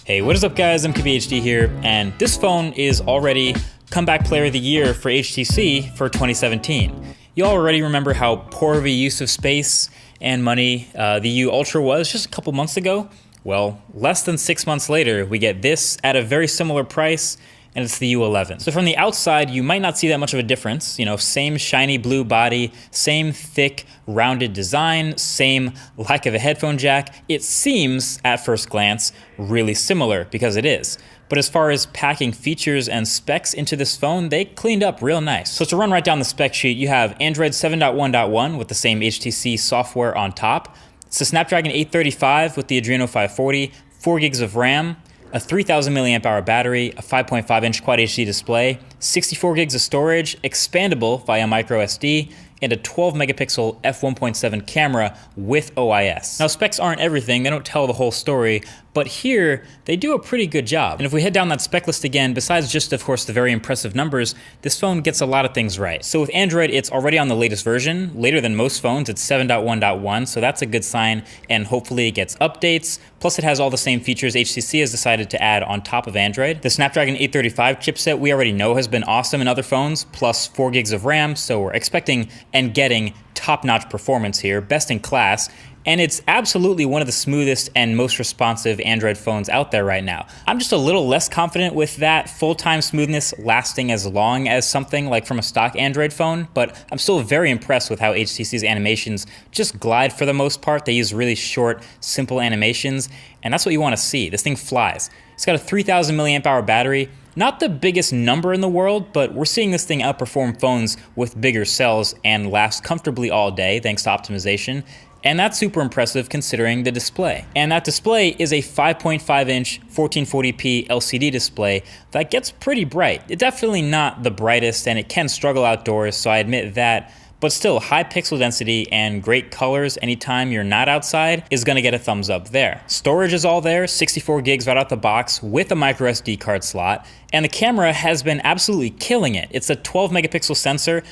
Hey, what is up guys, MKBHD here, and this phone is already Comeback Player of the Year for HTC for 2017. You already remember how poor of a use of space and money the U11 was just a couple months ago. Well, less than 6 months later, we get this at a very similar price, and it's the U11. So from the outside, you might not see that much of a difference. You know, same shiny blue body, same thick, rounded design, same lack of a headphone jack. It seems, at first glance, really similar, because it is. But as far as packing features and specs into this phone, they cleaned up real nice. So to run right down the spec sheet, you have Android 7.1.1 with the same HTC software on top. It's a Snapdragon 835 with the Adreno 540, 4 gigs of RAM, a 3000 milliamp hour battery, a 5.5 inch Quad HD display, 64 gigs of storage, expandable via micro SD, and a 12 megapixel f1.7 camera with OIS. Now specs aren't everything, they don't tell the whole story, but here they do a pretty good job. And if we head down that spec list again, besides just of course the very impressive numbers, this phone gets a lot of things right. So with Android, it's already on the latest version, later than most phones, it's 7.1.1, so that's a good sign, and hopefully it gets updates. Plus it has all the same features HTC has decided to add on top of Android. The Snapdragon 835 chipset we already know has been awesome in other phones, plus 4 gigs of RAM, so we're expecting and getting top-notch performance here, best in class, and it's absolutely one of the smoothest and most responsive Android phones out there right now. I'm just a little less confident with that full-time smoothness lasting as long as something like from a stock Android phone, but I'm still very impressed with how HTC's animations just glide for the most part. They use really short, simple animations, and that's what you want to see. This thing flies. It's got a 3000 milliamp hour battery. Not the biggest number in the world, but we're seeing this thing outperform phones with bigger cells and last comfortably all day thanks to optimization. And that's super impressive considering the display. And that display is a 5.5 inch 1440p LCD display that gets pretty bright. It's definitely not the brightest and it can struggle outdoors, so I admit that. But still, high pixel density and great colors anytime you're not outside is gonna get a thumbs up there. Storage is all there, 64 gigs right out the box with a micro SD card slot, and the camera has been absolutely killing it. It's a 12 megapixel sensor,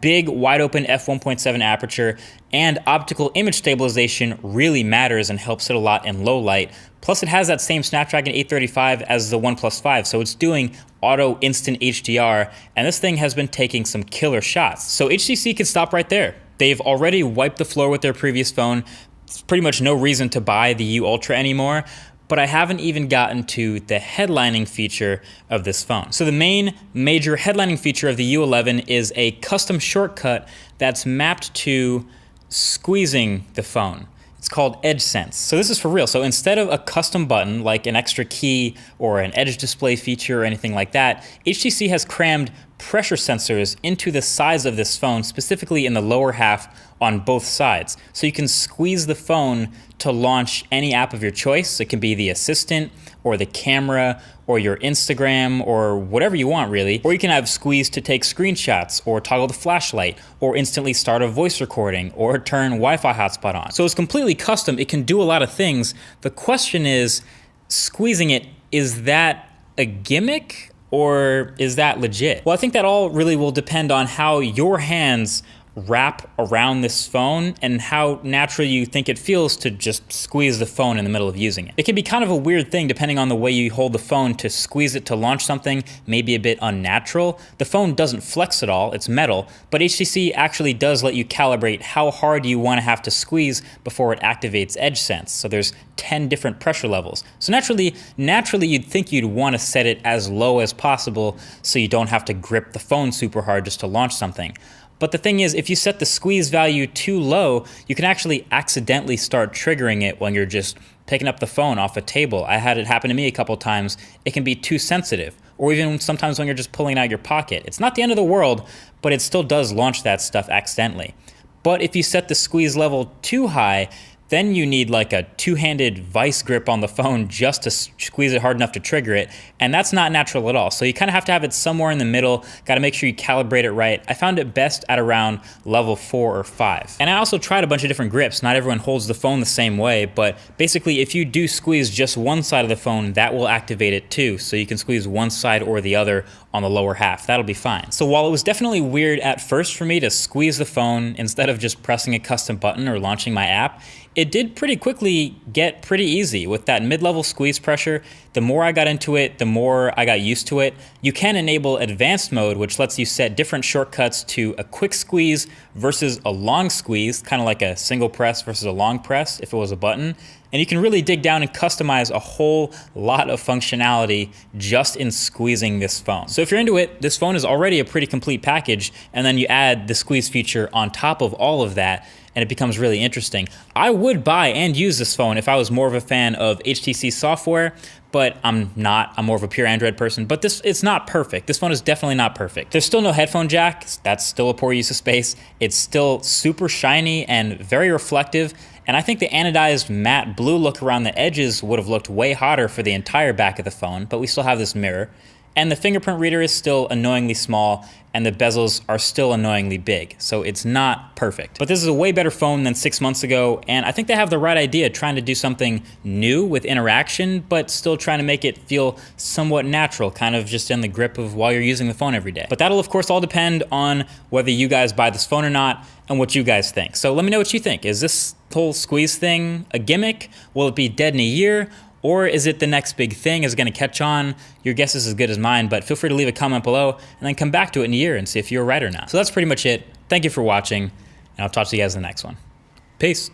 big wide open f1.7 aperture, and optical image stabilization really matters and helps it a lot in low light. Plus it has that same Snapdragon 835 as the OnePlus 5, so it's doing auto instant HDR, and this thing has been taking some killer shots. So HTC can stop right there. They've already wiped the floor with their previous phone. There's pretty much no reason to buy the U11 anymore, but I haven't even gotten to the headlining feature of this phone. So the main major headlining feature of the U11 is a custom shortcut that's mapped to squeezing the phone. It's called Edge Sense. So this is for real. So instead of a custom button like an extra key or an edge display feature or anything like that, HTC has crammed pressure sensors into the sides of this phone, specifically in the lower half on both sides. So you can squeeze the phone to launch any app of your choice. It can be the Assistant or the camera or your Instagram or whatever you want really. Or you can have squeeze to take screenshots or toggle the flashlight or instantly start a voice recording or turn Wi-Fi hotspot on. So it's completely custom. It can do a lot of things. The question is, squeezing it, is that a gimmick or is that legit? Well, I think that all really will depend on how your hands wrap around this phone and how natural you think it feels to just squeeze the phone in the middle of using it. It can be kind of a weird thing depending on the way you hold the phone to squeeze it to launch something, maybe a bit unnatural. The phone doesn't flex at all, it's metal, but HTC actually does let you calibrate how hard you want to have to squeeze before it activates Edge Sense. So there's 10 different pressure levels. So naturally you'd think you'd want to set it as low as possible so you don't have to grip the phone super hard just to launch something. But the thing is, if you set the squeeze value too low, you can actually accidentally start triggering it when you're just picking up the phone off a table. I had it happen to me a couple times. It can be too sensitive, or even sometimes when you're just pulling out your pocket. It's not the end of the world, but it still does launch that stuff accidentally. But if you set the squeeze level too high, then you need like a two-handed vice grip on the phone just to squeeze it hard enough to trigger it, and that's not natural at all. So you kind of have to have it somewhere in the middle, gotta make sure you calibrate it right. I found it best at around level 4 or 5. And I also tried a bunch of different grips. Not everyone holds the phone the same way, but basically if you do squeeze just one side of the phone, that will activate it too. So you can squeeze one side or the other on the lower half. That'll be fine. So while it was definitely weird at first for me to squeeze the phone instead of just pressing a custom button or launching my app, it did pretty quickly get pretty easy with that mid-level squeeze pressure. The more I got into it, the more I got used to it. You can enable advanced mode, which lets you set different shortcuts to a quick squeeze versus a long squeeze, kind of like a single press versus a long press if it was a button. And you can really dig down and customize a whole lot of functionality just in squeezing this phone. So if you're into it, this phone is already a pretty complete package, and then you add the squeeze feature on top of all of that, and it becomes really interesting. I would buy and use this phone if I was more of a fan of HTC software, but I'm not. I'm more of a pure Android person, but it's not perfect. This phone is definitely not perfect. There's still no headphone jack. That's still a poor use of space. It's still super shiny and very reflective, and I think the anodized matte blue look around the edges would have looked way hotter for the entire back of the phone, but we still have this mirror. And the fingerprint reader is still annoyingly small, and the bezels are still annoyingly big, so it's not perfect. But this is a way better phone than 6 months ago, and I think they have the right idea, trying to do something new with interaction, but still trying to make it feel somewhat natural, kind of just in the grip of while you're using the phone every day. But that'll of course all depend on whether you guys buy this phone or not, and what you guys think. So let me know what you think. Is this whole squeeze thing a gimmick? Will it be dead in a year? Or is it the next big thing? Is it gonna catch on? Your guess is as good as mine, but feel free to leave a comment below and then come back to it in a year and see if you're right or not. So that's pretty much it. Thank you for watching, and I'll talk to you guys in the next one. Peace.